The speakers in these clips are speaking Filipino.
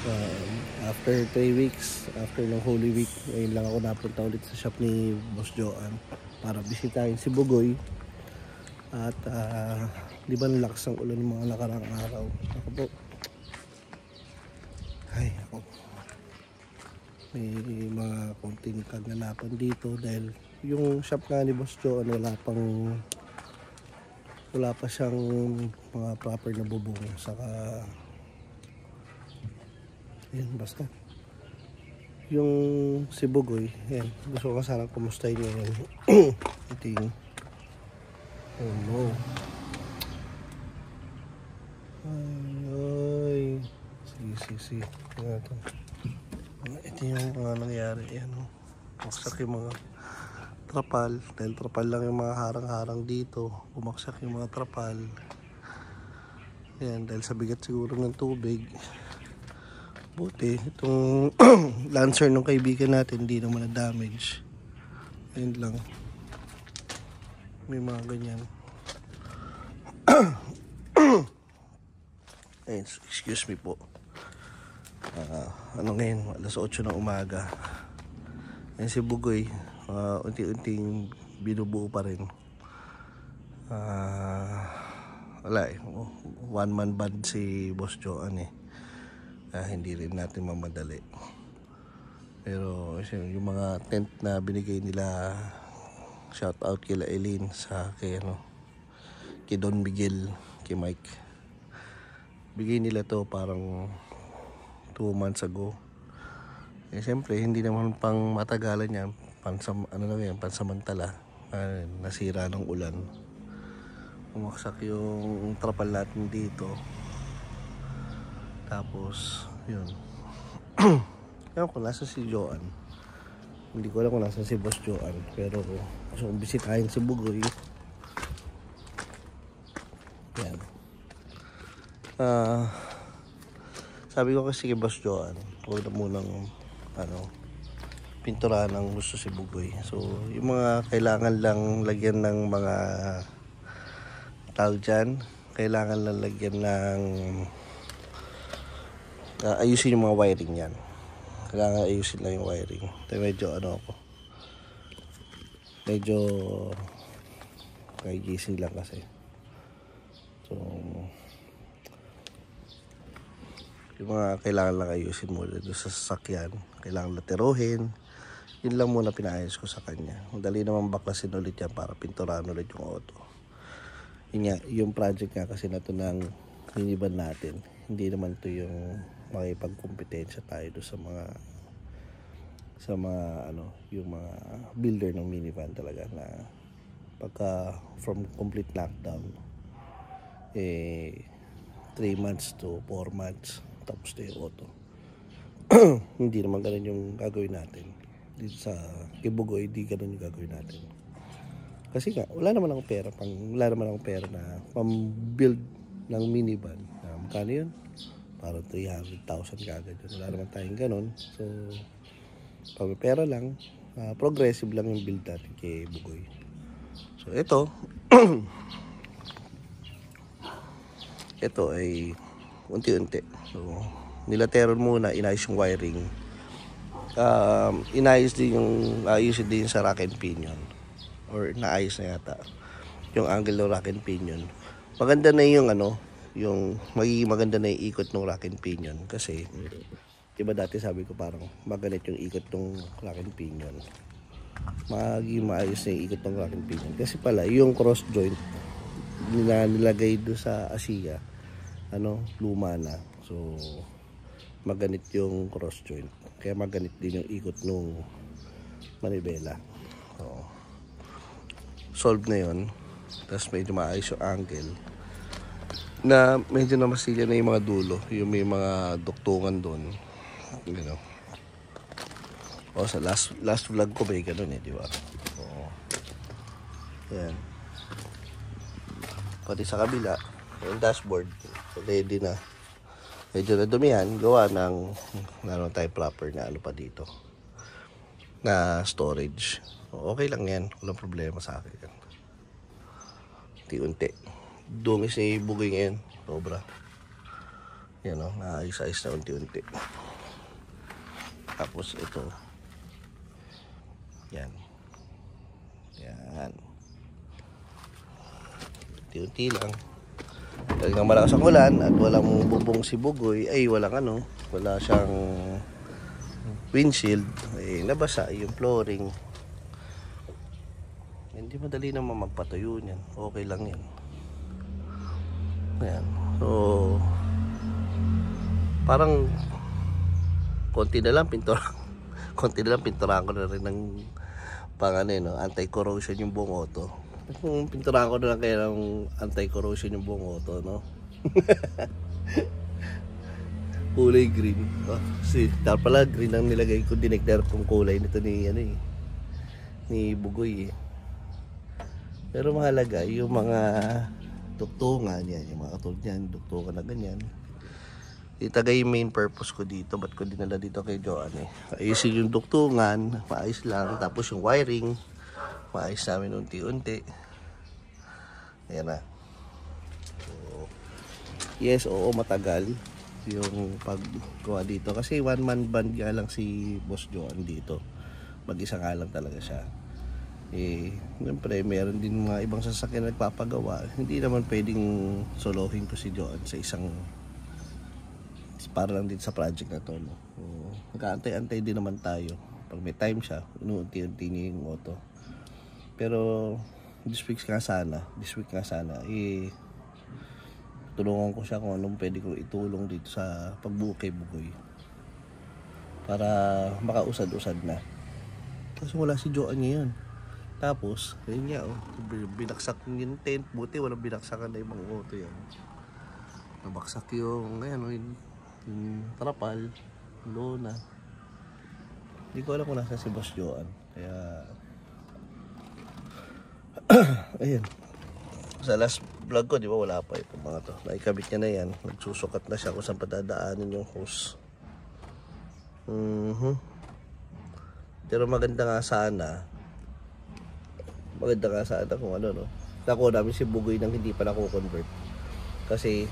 After 3 weeks, after ng Holy Week, ngayon lang ako napunta ulit sa shop ni Boss Joan para bisitahin si Bugoy. At di ba nalakas ang ulan ng mga nakarang araw? Ako po, ay ako, may mga konting kaganapan dito dahil yung shop nga ni Boss Joan wala pa siyang mga proper na bubong, saka yun, basta yung si Bugoy, yan, gusto ko sana kumustahin niya yung iting, oh no, ay sige ito yung mga nangyari, yan o, bumagsak yung mga trapal, dahil trapal lang yung mga harang-harang dito, bumagsak yung mga trapal, yan, dahil sa bigat siguro ng tubig. Buti itong Lancer ng kaibigan natin hindi naman na damage. Ayun lang, may mga ganyan. Ayun, excuse me po. Ano ngayon, alas 8 ng umaga. Ayun si Bugoy, unti-unting binubuo pa rin. Wala eh, one man band si Boss Joan eh. Hindi rin natin mamadali, pero yung mga tent na binigay nila, shout out kila Eileen, sa kay Don Miguel, kay Mike, bigay nila to parang 2 months ago. Siyempre hindi naman pang matagalan yan, pansamantala. Nasira ng ulan, umaksak yung trapal natin dito. Tapos, yun. Ewan ko, nasa si Joan. Hindi ko alam kung nasa si Boss Joan. Pero, gusto kong bisitahin si Bugoy. Yan. Sabi ko kasi kay Boss Joan, huwag na munang, pinturahan ang gusto si Bugoy. So, yung mga kailangan lang lagyan ng mga tawag dyan, kailangan lang lagyan ng ayusin yung mga wiring yan. Kailangan ayusin lang yung wiring. Ito medyo kay gising lang kasi. So yung mga kailangan lang ayusin muna doon sa sasakyan, kailangan laterohin. Yun lang muna pinaayos ko sa kanya. Dali naman baklasin ulit yan para pinturahan ulit yung auto. Yun nga, yung project nga kasi na ito ng minivan natin, hindi naman to yung makipagkompetensya tayo doon sa mga yung mga builder ng minivan talaga, na pagka from complete lockdown 3 months to 4 months tapos na yung auto. Hindi naman ganun yung gagawin natin dito sa Kibugoy, hindi ganun yung gagawin natin kasi nga wala naman akong pera na pang-build ng minivan. Magkano yun? Para 300,000 kagad yun. Wala naman tayong ganun. So pag pera lang, progressive lang yung build natin kay Bugoy. So ito ito ay unti-unti. So nilateron muna, inayos yung wiring, ayusin din sa rack and pinion, or naayos na yata yung angle ng rack and pinion. Maganda na yung yung magiging maganda na yung ikot ng rack and pinion kasi diba dati sabi ko parang maganit yung ikot ng rack and pinion, magiging maayos na yung ikot ng rack and pinion kasi pala yung cross joint nilagay do sa Asia luma na, so maganit yung cross joint, kaya maganit din yung ikot ng manibela. So solve na yun. Tapos medyo maayos yung angle na medyo namasilya na yung mga dulo, yung may mga duktungan doon, sa last vlog ko may ganun di ba? Yan, pati sa kabila yung dashboard ready na, medyo nadumihan gawa ng tayo proper na pa dito na storage. Okay lang yan, walang problema sa akin yan. Unti-unti dumi si Bugoy ngayon, sobra. Yan o, naayos-ayos na unti-unti. Tapos ito. Yan. Yan. Unti-unti lang. Talagang malakas ang ulan at walang bubong si Bugoy. Ay, walang ano. Wala siyang windshield. Eh, nabasa yung flooring. Hindi madali naman magpatuyo niyan. Okay lang yan. Ayan. So, parang konti na lang pintura. Konti na lang pinturahan ko na rin ng no, anti-corrosion yung buong auto. Kung pinturahan ko na lang kaya ng anti-corrosion yung buong auto, no? Kulay green. Oh, pala green ang nilagay ko. Dineklar kong kulay nito ni ni Bugoy eh. Pero mahalaga yung mga duktungan yan, yung mga katulad yan, duktungan na ganyan. Itagay yung main purpose ko dito. Ba't ko dinala dito kay Joan eh. Ayusin yung duktungan, maayos lang. Tapos yung wiring, maayos namin unti-unti. Ayan na. So, yes, oo, matagal yung paggawa dito. Kasi one-man band nga lang si Boss Joan dito. Mag-isa nga lang talaga siya. Eh, siyempre, meron din mga ibang sasakyan na nagpapagawa. Hindi naman pwedeng solohin ko si Joan sa isang para lang din sa project na to, no? Nag-aantay-antay din naman tayo. Pag may time siya, inuunti-unti niya yung auto. Pero this week nga sana, tulungan ko siya kung anong pwede kong itulong dito sa pagbuo kay Bugoy para makausad-usad na. Kasi wala si Joan ngayon. Tapos, yun nga, binaksak yung tent. Buti walang binaksakan na ibang auto yan. Nabaksak yung trapal, lona. Hindi ko alam kung nasa si Boss Joan. Kaya ayun. Sa last vlog ko, di ba, wala pa itong mga to. Naikabit niya na yan. Nagsusukat na siya kung saan padadaanin yung hose. Pero maganda nga sana kung ano, no. Nakuha namin si Bugoy nang hindi pa nako-convert. Kasi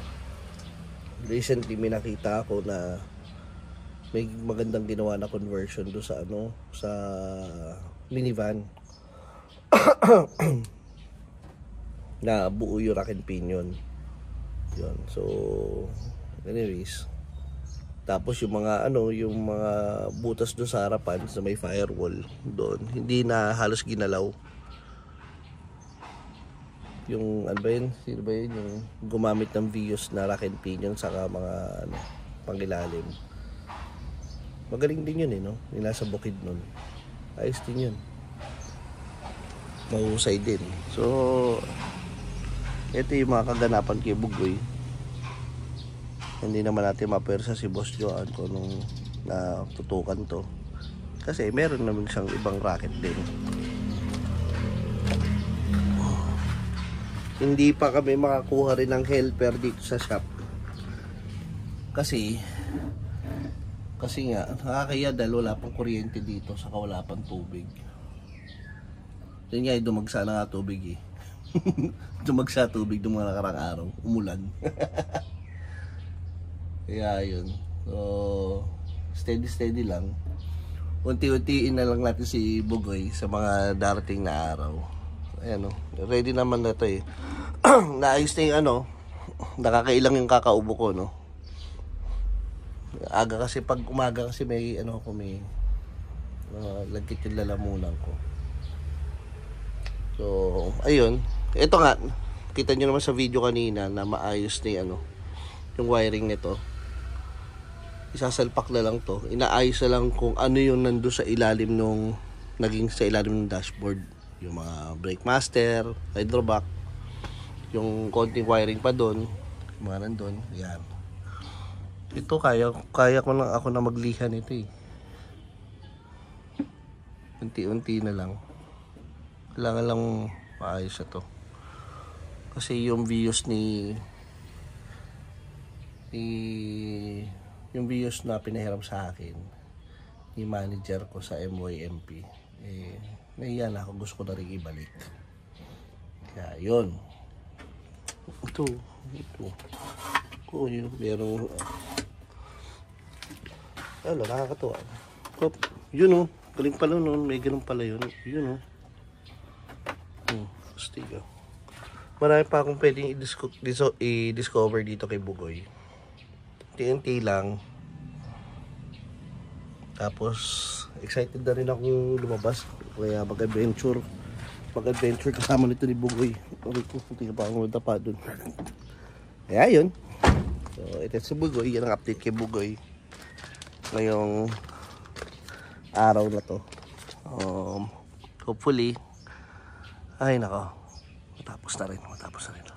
recently may nakita ako na may magandang ginawa na conversion do sa sa minivan. Na buo yung rack and pinion. Yun. So anyways, tapos yung mga butas do sa harapan sa may firewall doon, hindi na halos ginalaw. Yung sino ba yun yung gumamit ng Vios na rack and pinion saka mga pangilalim. Magaling din yun no? Yung nasa bukid nun. Ayos din yun. Mahusay din. So ito yung mga kaganapan kay Bugoy. Hindi naman natin mapersa si Boss Joan kung nung natutukan to. Kasi meron naman siyang ibang racket din. Hindi pa kami makakuha rin ng helper dito sa shop. Kasi nga, nakakaya dahil wala pang kuryente dito, saka wala pang tubig. Yun nga, dumagsa na nga tubig eh. Dumagsa tubig ng mga nakarang araw, umulan. Kaya yun. So, steady lang. Unti-untiin na lang natin si Bugoy sa mga darating na araw. Ayan ready naman na ito eh. Naayos na yung nakakailang yung kakaubo ko, no. Aga kasi pag umaga kasi may lagkit yung lalamunan ko. So, ayun. Ito nga, kita nyo naman sa video kanina na maayos na yung wiring nito. Isasalpak na lang to. Inaayos na lang kung ano yung nando sa ilalim naging sa ilalim ng dashboard. Yung mga brake master, hydrovac, yung konting wiring pa doon, mga nandun, yan. Ito kaya ko lang ako na maglihan ito eh. Unti-unti na lang. Kailangan lang maayos ito. Kasi yung Vios yung Vios na pinahiram sa akin ni manager ko sa MYMP nahiya na ako, gusto ko na rin ibalik. Kaya yun. Ito Oo, yun. Merong... Wala, nakakatuwa. Oh, yun o. Galing pala nun. May ganun pala yun. Yun o. Stiga. Marami pa akong pwedeng i-discover dito kay Bugoy. TNT lang. Tapos, excited na rin akong lumabas. Kaya mag-adventure. Mag-adventure kasama nito ni Bugoy. Aray ko, hindi na pa akong matapa dun. Kaya yun. So, ito si Bugoy. Yan ang update kay Bugoy. Ngayong araw na to. Hopefully, ay nako, matapos na rin.